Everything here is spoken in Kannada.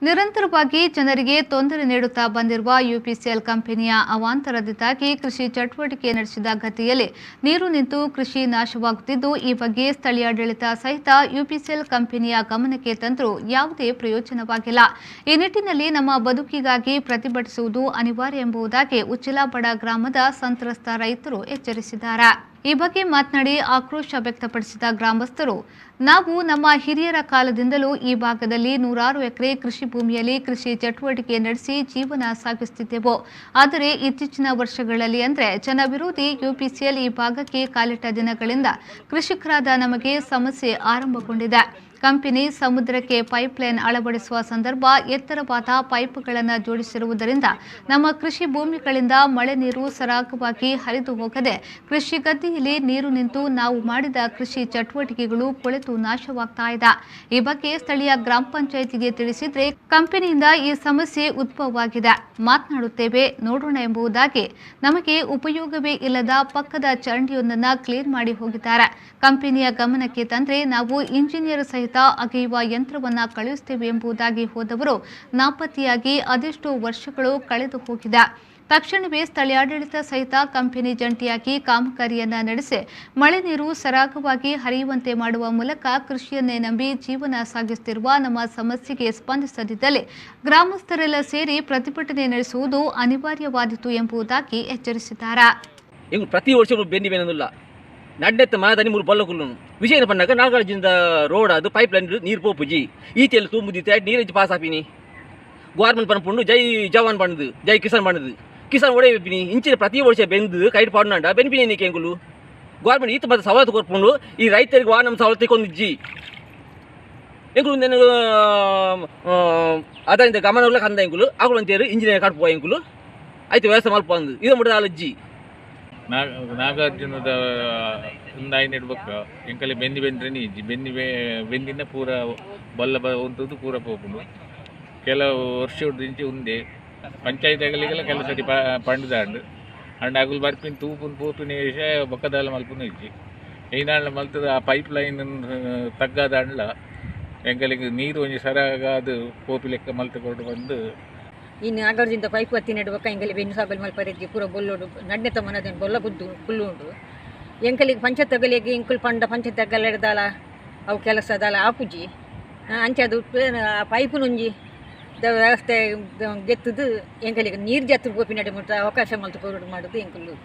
ನಿರಂತರವಾಗಿ ಜನರಿಗೆ ತೊಂದರೆ ನೀಡುತ್ತಾ ಬಂದಿರುವ ಯುಪಿಸಿಎಲ್ ಕಂಪನಿಯ ಅವಾಂತರದಿಂದಾಗಿ ಕೃಷಿ ಚಟುವಟಿಕೆ ನಡೆಸಿದ ಗತಿಯಲ್ಲಿ ನೀರು ನಿಂತು ಕೃಷಿ ನಾಶವಾಗುತ್ತಿದ್ದು, ಈ ಬಗ್ಗೆ ಸ್ಥಳೀಯಾಡಳಿತ ಸಹಿತ ಯುಪಿಸಿಎಲ್ ಕಂಪನಿಯ ಗಮನಕ್ಕೆ ತಂದರೂ ಯಾವುದೇ ಪ್ರಯೋಜನವಾಗಿಲ್ಲ. ಈ ನಿಟ್ಟಿನಲ್ಲಿ ನಮ್ಮ ಬದುಕಿಗಾಗಿ ಪ್ರತಿಭಟಿಸುವುದು ಅನಿವಾರ್ಯ ಎಂಬುದಾಗಿ ಉಚ್ಚಿಲಬಡ ಗ್ರಾಮದ ಸಂತ್ರಸ್ತ ರೈತರು ಎಚ್ಚರಿಸಿದ್ದಾರೆ. ಈ ಬಗ್ಗೆ ಮಾತನಾಡಿ ಆಕ್ರೋಶ ವ್ಯಕ್ತಪಡಿಸಿದ ಗ್ರಾಮಸ್ಥರು, ನಾವು ನಮ್ಮ ಹಿರಿಯರ ಕಾಲದಿಂದಲೂ ಈ ಭಾಗದಲ್ಲಿ 100 ಎಕರೆ ಕೃಷಿ ಭೂಮಿಯಲ್ಲಿ ಕೃಷಿ ಚಟುವಟಿಕೆ ನಡೆಸಿ ಜೀವನ ಸಾಗಿಸುತ್ತಿದ್ದೆವು. ಆದರೆ ಇತ್ತೀಚಿನ ವರ್ಷಗಳಲ್ಲಿ ಅಂದರೆ ಜನವಿರೋಧಿ ಯುಪಿಸಿಎಲ್ ಈ ಭಾಗಕ್ಕೆ ಕಾಲಿಟ್ಟ ದಿನಗಳಿಂದ ಕೃಷಿಕರಾದ ನಮಗೆ ಸಮಸ್ಯೆ ಆರಂಭಗೊಂಡಿದೆ. ಕಂಪನಿ ಸಮುದ್ರಕ್ಕೆ ಪೈಪ್ಲೈನ್ ಅಳವಡಿಸುವ ಸಂದರ್ಭ ಎತ್ತರವಾದ ಪೈಪ್ಗಳನ್ನು ಜೋಡಿಸಿರುವುದರಿಂದ ನಮ್ಮ ಕೃಷಿ ಭೂಮಿಗಳಿಂದ ಮಳೆ ನೀರು ಸರಾಗವಾಗಿ ಹರಿದು ಹೋಗದೆ ಕೃಷಿ ಗದ್ದೆಯಲ್ಲಿ ನೀರು ನಿಂತು ನಾವು ಮಾಡಿದ ಕೃಷಿ ಚಟುವಟಿಕೆಗಳು ಕೊಳೆತು ನಾಶವಾಗ್ತಾ ಇದೆ. ಈ ಬಗ್ಗೆ ಸ್ಥಳೀಯ ಗ್ರಾಮ ಪಂಚಾಯಿತಿಗೆ ತಿಳಿಸಿದ್ರೆ ಕಂಪನಿಯಿಂದ ಈ ಸಮಸ್ಯೆ ಉದ್ಭವವಾಗಿದೆ, ಮಾತನಾಡುತ್ತೇವೆ ನೋಡೋಣ ಎಂಬುದಾಗಿ ನಮಗೆ ಉಪಯೋಗವೇ ಇಲ್ಲದ ಪಕ್ಕದ ಚರಂಡಿಯೊಂದನ್ನು ಕ್ಲೀನ್ ಮಾಡಿ ಹೋಗಿದ್ದಾರೆ. ಕಂಪನಿಯ ಗಮನಕ್ಕೆ ತಂದ್ರೆ ನಾವು ಇಂಜಿನಿಯರ್ ಸಹಿತ ಅಗೆಯುವ ಯಂತ್ರವನ್ನ ಕಳುಹಿಸುತ್ತೇವೆ ಎಂಬುದಾಗಿ ಹೋದವರು ನಾಪತ್ತೆಯಾಗಿ ಅದೆಷ್ಟೋ ವರ್ಷಗಳು ಕಳೆದು ಹೋಗಿದೆ. ತಕ್ಷಣವೇ ಸ್ಥಳೀಯಾಡಳಿತ ಸಹಿತ ಕಂಪನಿ ಜಂಟಿಯಾಗಿ ಕಾಮಗಾರಿಯನ್ನ ನಡೆಸಿ ಮಳೆ ನೀರು ಸರಾಗವಾಗಿ ಹರಿಯುವಂತೆ ಮಾಡುವ ಮೂಲಕ ಕೃಷಿಯನ್ನೇ ನಂಬಿ ಜೀವನ ಸಾಗಿಸುತ್ತಿರುವ ನಮ್ಮ ಸಮಸ್ಯೆಗೆ ಸ್ಪಂದಿಸದಿದ್ದಲ್ಲಿ ಗ್ರಾಮಸ್ಥರೆಲ್ಲ ಸೇರಿ ಪ್ರತಿಭಟನೆ ನಡೆಸುವುದು ಅನಿವಾರ್ಯವಾದೀತು ಎಂಬುದಾಗಿ ಎಚ್ಚರಿಸಿದ್ದಾರೆ. ಪ್ರತಿ ವರ್ಷ ಬೆನ್ನಿಲ್ಲ ನಡ್ಡೆತ್ತ ಮಾದನಿ ಮೂರು ಬಲ್ಲಕುಲ್ಲು ವಿಷಯ ಪಣ್ಣಾಗ ನಾಗಾರ್ಜಿಂದ ರೋಡ್ ಅದು ಪೈಪ್ ಲೈನ್ ನೀರು ಪೋಪುಜಿ ಈತೆಲ್ಲ ತುಂಬುದಿತ್ತೆ ನೀರು ಪಾಸ್ ಹಾಪಿನಿ ಗೌರ್ಮೆಂಟ್ ಪನ್ಪುಂಡು ಜೈ ಜವಾನ್ ಪಣ್ಣದು ಜೈ ಕಿಸಾನ್ ಪಣ್ಣದು ಕಿಸಾನ್ ಒಡೆ ಬೆಪ್ಪಿನಿ ಇಂಚಿನ ಪ್ರತಿ ವರ್ಷ ಬೆಂದು ಕೈಟ್ ಪಾಡ್ನಾಂಡ ಬೆನ್ಪಿನಿ ನೀಕೆ ಎಂಗುಲು ಗೌರ್ಮೆಂಟ್ ಈತ ಮತ್ತೆ ಸವಲತ್ತು ಕೊರ್ಪುಂಡು ಈ ರೈತರಿಗೆ ವಾ ನಮ್ಮ ಸವಲತ್ತು ಕೊಂದಿಜ್ಜಿ ಎಂಗುಲು ನಾನು ಅದರಿಂದ ಗಮನ ಕಂದ ಎಂಗುಲು ಅಗಳು ಅಂತೇಳಿ ಇಂಜಿನಿಯರ್ ಕಾಡ್ಪೋ ಎಂಗುಲು ಆಯ್ತು ವ್ಯವಸ್ಥೆ ಮಲ್ಪ ಅಂದು ಇದು ಮುಟ್ಟದ ಅಲಜ್ಜಿ ನಾಗಾರ್ಜುನದ ಉಂದಾಯಿ ನೆಡ್ಬೇಕು ಎಂಕಲ್ಲಿ ಬೆಂದ್ರೆ ನೀಜಿ ಬೆಂದಿನ ಪೂರ ಬಲ್ಲ ಉಂಟು ಪೂರ ಪೋಪುಂಡು ಕೆಲವು ವರ್ಷ ದಿಂಚಿ ಉಂದೆ ಪಂಚಾಯತಿಗಳಿಗೆಲ್ಲ ಕೆಲವು ಸರಿ ಪಂಡ್ದಾಂಡು ಅಂಡ್ ಅಗುಲ್ ಬರ್ಪಿನ ತೂಪುನ್ ಪೋಪಿನ ವಿಷಯ ಬೊಕ್ಕದಾಲ ಮಲ್ಪುನ ಇಜ್ಜಿ ಐನಾಳ ಮಲ್ತದ ಆ ಪೈಪ್ ಲೈನ್ ತಗ್ಗಾದಾಂಡ್ಲ ಎಂಕಲಿಗೆ ನೀರು ಒಂಜಿ ಸರಾಗಾದು ಪೋಪಿ ಲೆಕ್ಕ ಮಲ್ತಕೊಂಡು ಬಂದು ಇನ್ನು ನಾಗಾರ್ಜಿಂದ ಪೈಪ್ ಹತ್ತಿ ನೆಡುವಾಗ ಎಂಕಲಿ ಬೆನ್ನು ಸಾಗಲ್ ಮಲ್ಪರೆಜ್ಜಿ ಪೂರ ಬೊಲ್ಲೋಡು ನಡ್ನೆ ತಮ್ಮನದೇನು ಬೊಲ್ಲ ಬುದ್ದು ಫುಲ್ಲು ಉಂಡು ಎಂಕಲಿಗೆ ಪಂಚಾಯತ್ ಇಂಕುಲ್ ಪಂಡ ಪಂಚಾಯತ್ ತಗ್ಗಲ್ಲ ಹಿಡ್ದಾಲ ಅವು ಕೆಲಸ ಅದಲ್ಲ ಆಪುಜಿ ಅಂಚದು ಪೈಪು ನುಂಜಿ ವ್ಯವಸ್ಥೆ ಗೆತ್ತದು ಎಂಕಲಿಗೆ ನೀರು ಜತ್ತು ಗೋಪಿ ನಡೆ ಮುಟ್ಟ ಅವಕಾಶ ಮಲ್ತು ಮಾಡೋದು ಎಂಕಲ್ಲು